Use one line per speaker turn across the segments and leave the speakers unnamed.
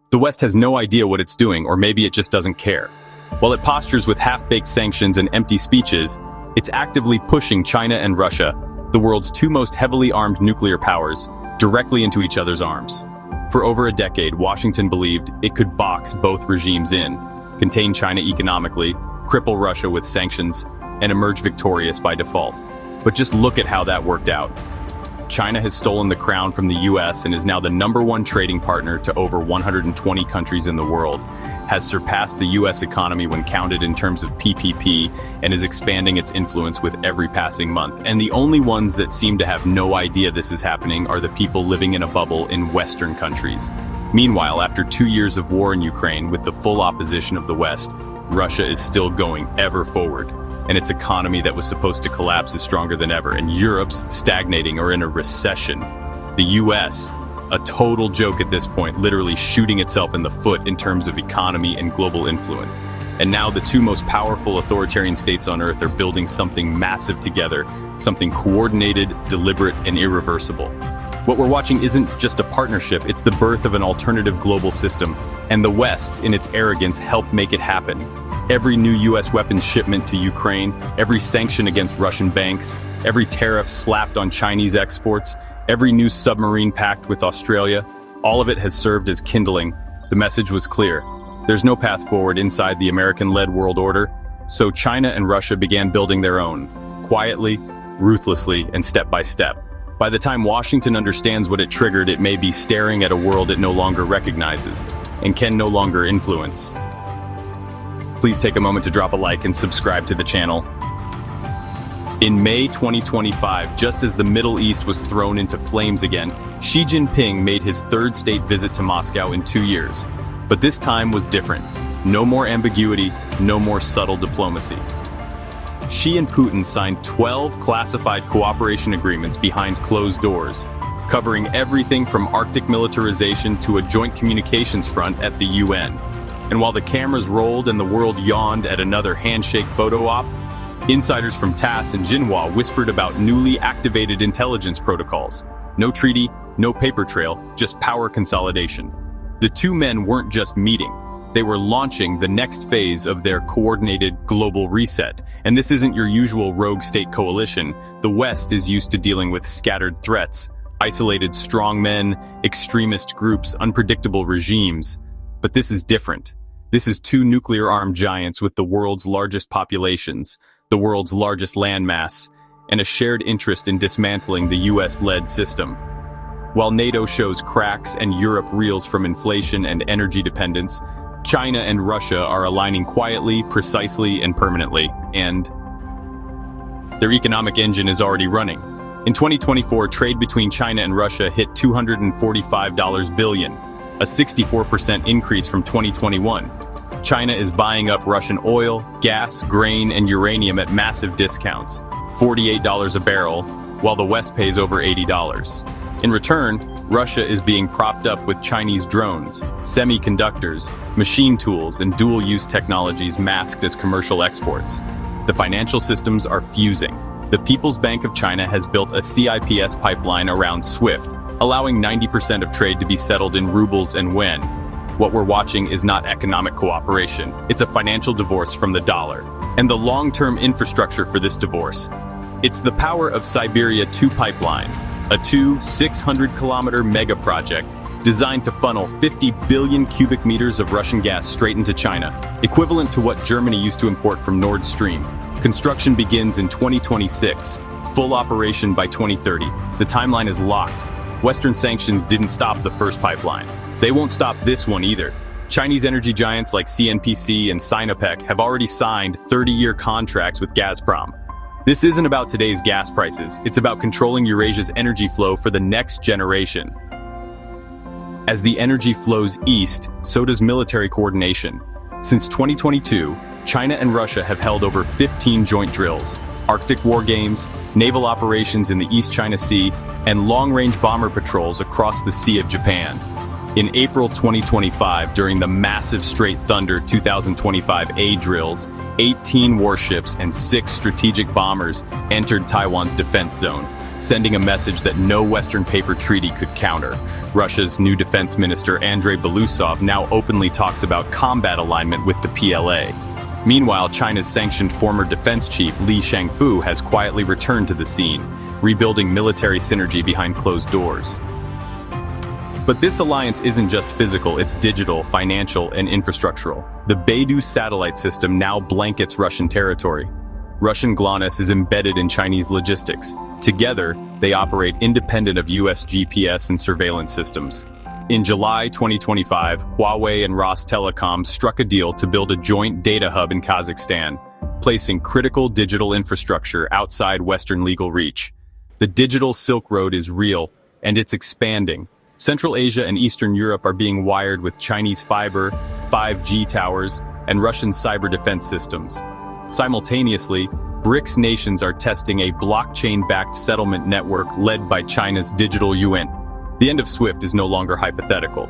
The West has no idea what it's doing, or maybe it just doesn't care. While it postures with half-baked sanctions and empty speeches, it's actively pushing China and Russia, the world's two most heavily armed nuclear powers, directly into each other's arms. For over a decade, Washington believed it could box both regimes in, contain China economically, cripple Russia with sanctions, and emerge victorious by default. But just look at how that worked out. China has stolen the crown from the US and is now the #1 trading partner to over 120 countries in the world, has surpassed the US economy when counted in terms of PPP, and is expanding its influence with every passing month. And the only ones that seem to have no idea this is happening are the people living in a bubble in Western countries. Meanwhile, after 2 years of war in Ukraine with the full opposition of the West, Russia is still going ever forward, and its economy that was supposed to collapse is stronger than ever, and Europe's stagnating or in a recession. The US, a total joke at this point, literally shooting itself in the foot in terms of economy and global influence. And now the two most powerful authoritarian states on Earth are building something massive together, something coordinated, deliberate, and irreversible. What we're watching isn't just a partnership, it's the birth of an alternative global system, and the West, in its arrogance, helped make it happen. Every new US weapons shipment to Ukraine, every sanction against Russian banks, every tariff slapped on Chinese exports, every new submarine pact with Australia, all of it has served as kindling. The message was clear. There's no path forward inside the American-led world order, so China and Russia began building their own, quietly, ruthlessly, and step by step. By the time Washington understands what it triggered, it may be staring at a world it no longer recognizes, and can no longer influence. Please take a moment to drop a like and subscribe to the channel. In May 2025, just as the Middle East was thrown into flames again, Xi Jinping made his third state visit to Moscow in 2 years. But this time was different. No more ambiguity, no more subtle diplomacy. Xi and Putin signed 12 classified cooperation agreements behind closed doors, covering everything from Arctic militarization to a joint communications front at the UN. And while the cameras rolled and the world yawned at another handshake photo op, insiders from TASS and Xinhua whispered about newly activated intelligence protocols. No treaty, no paper trail, just power consolidation. The two men weren't just meeting. They were launching the next phase of their coordinated global reset. And this isn't your usual rogue state coalition. The West is used to dealing with scattered threats, isolated strongmen, extremist groups, unpredictable regimes. But this is different. This is two nuclear-armed giants with the world's largest populations, the world's largest landmass, and a shared interest in dismantling the US-led system. While NATO shows cracks and Europe reels from inflation and energy dependence, China and Russia are aligning quietly, precisely, and permanently, and their economic engine is already running. In 2024, trade between China and Russia hit $245 billion, a 64% increase from 2021. China is buying up Russian oil, gas, grain, and uranium at massive discounts, $48 a barrel, while the West pays over $80. In return, Russia is being propped up with Chinese drones, semiconductors, machine tools, and dual-use technologies masked as commercial exports. The financial systems are fusing. The People's Bank of China has built a CIPS pipeline around SWIFT, allowing 90% of trade to be settled in rubles and yuan. What we're watching is not economic cooperation. It's a financial divorce from the dollar. And the long-term infrastructure for this divorce. It's the power of Siberia 2 pipeline, a 600-kilometer mega project designed to funnel 50 billion cubic meters of Russian gas straight into China, equivalent to what Germany used to import from Nord Stream. Construction begins in 2026, full operation by 2030. The timeline is locked. Western sanctions didn't stop the first pipeline. They won't stop this one either. Chinese energy giants like CNPC and Sinopec have already signed 30-year contracts with Gazprom. This isn't about today's gas prices, it's about controlling Eurasia's energy flow for the next generation. As the energy flows east, so does military coordination. Since 2022, China and Russia have held over 15 joint drills, Arctic war games, naval operations in the East China Sea, and long-range bomber patrols across the Sea of Japan. In April 2025, during the massive Straight Thunder 2025A drills, 18 warships and 6 strategic bombers entered Taiwan's defense zone. sending a message that no Western paper treaty could counter. Russia's new defense minister, Andrei Belousov, now openly talks about combat alignment with the PLA. Meanwhile, China's sanctioned former defense chief Li Shangfu has quietly returned to the scene, rebuilding military synergy behind closed doors. But this alliance isn't just physical, it's digital, financial, and infrastructural. The Beidou satellite system now blankets Russian territory. Russian GLONASS is embedded in Chinese logistics. Together, they operate independent of US GPS and surveillance systems. In July 2025, Huawei and Rostelecom struck a deal to build a joint data hub in Kazakhstan, placing critical digital infrastructure outside Western legal reach. The digital Silk Road is real, and it's expanding. Central Asia and Eastern Europe are being wired with Chinese fiber, 5G towers, and Russian cyber defense systems. Simultaneously, BRICS nations are testing a blockchain-backed settlement network led by China's digital yuan. The end of SWIFT is no longer hypothetical.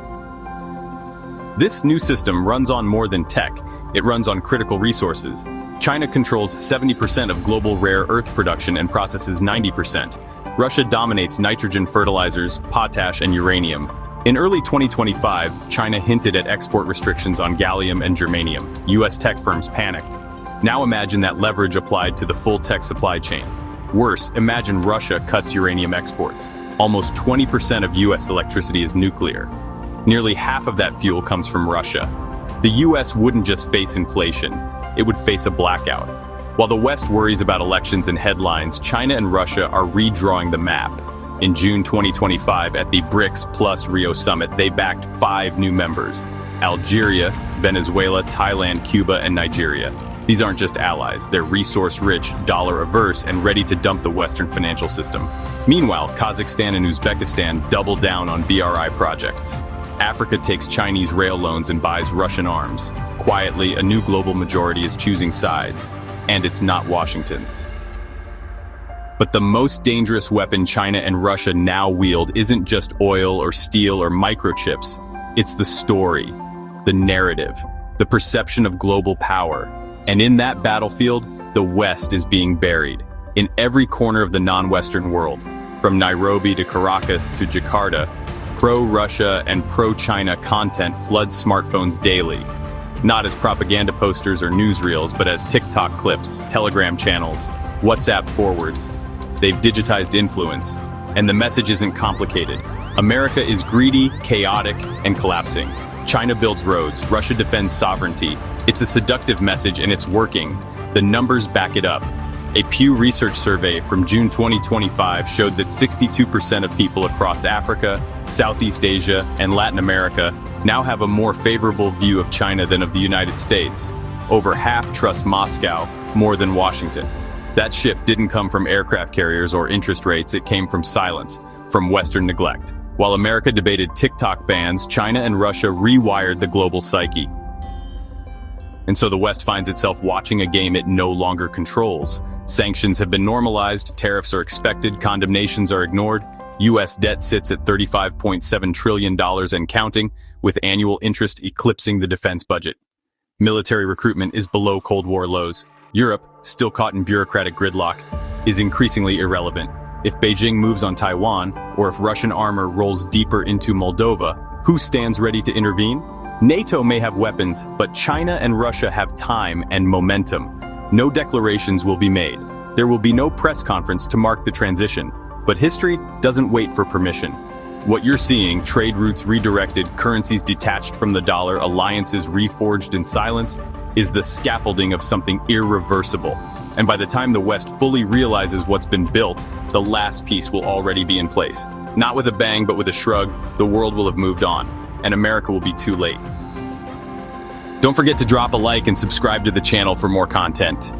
This new system runs on more than tech, it runs on critical resources. China controls 70% of global rare earth production and processes 90%. Russia dominates nitrogen fertilizers, potash, and uranium. In early 2025, China hinted at export restrictions on gallium and germanium. US tech firms panicked. Now imagine that leverage applied to the full tech supply chain. Worse, imagine Russia cuts uranium exports. Almost 20% of US electricity is nuclear. Nearly half of that fuel comes from Russia. The US wouldn't just face inflation, it would face a blackout. While the West worries about elections and headlines, China and Russia are redrawing the map. In June 2025, at the BRICS Plus Rio Summit, they backed 5 new members: Algeria, Venezuela, Thailand, Cuba, and Nigeria. These aren't just allies, they're resource-rich, dollar-averse, and ready to dump the Western financial system. Meanwhile, Kazakhstan and Uzbekistan double down on BRI projects. Africa takes Chinese rail loans and buys Russian arms. Quietly, a new global majority is choosing sides, and it's not Washington's. But the most dangerous weapon China and Russia now wield isn't just oil or steel or microchips. It's the story, the narrative, the perception of global power. And in that battlefield, the West is being buried. In every corner of the non-Western world, from Nairobi to Caracas to Jakarta, pro-Russia and pro-China content floods smartphones daily. Not as propaganda posters or newsreels, but as TikTok clips, Telegram channels, WhatsApp forwards. They've digitized influence, and the message isn't complicated. America is greedy, chaotic, and collapsing. China builds roads, Russia defends sovereignty. It's a seductive message and it's working. The numbers back it up. A Pew Research survey from June 2025 showed that 62% of people across Africa, Southeast Asia, and Latin America now have a more favorable view of China than of the United States. Over half trust Moscow more than Washington. That shift didn't come from aircraft carriers or interest rates, it came from silence, from Western neglect. While America debated TikTok bans, China and Russia rewired the global psyche. And so the West finds itself watching a game it no longer controls. Sanctions have been normalized, tariffs are expected, condemnations are ignored. US debt sits at $35.7 trillion and counting, with annual interest eclipsing the defense budget. Military recruitment is below Cold War lows. Europe, still caught in bureaucratic gridlock, is increasingly irrelevant. If Beijing moves on Taiwan, or if Russian armor rolls deeper into Moldova, who stands ready to intervene? NATO may have weapons, but China and Russia have time and momentum. No declarations will be made. There will be no press conference to mark the transition. But history doesn't wait for permission. What you're seeing, trade routes redirected, currencies detached from the dollar, alliances reforged in silence, is the scaffolding of something irreversible. And by the time the West fully realizes what's been built, the last piece will already be in place. Not with a bang, but with a shrug, the world will have moved on, and America will be too late. Don't forget to drop a like and subscribe to the channel for more content.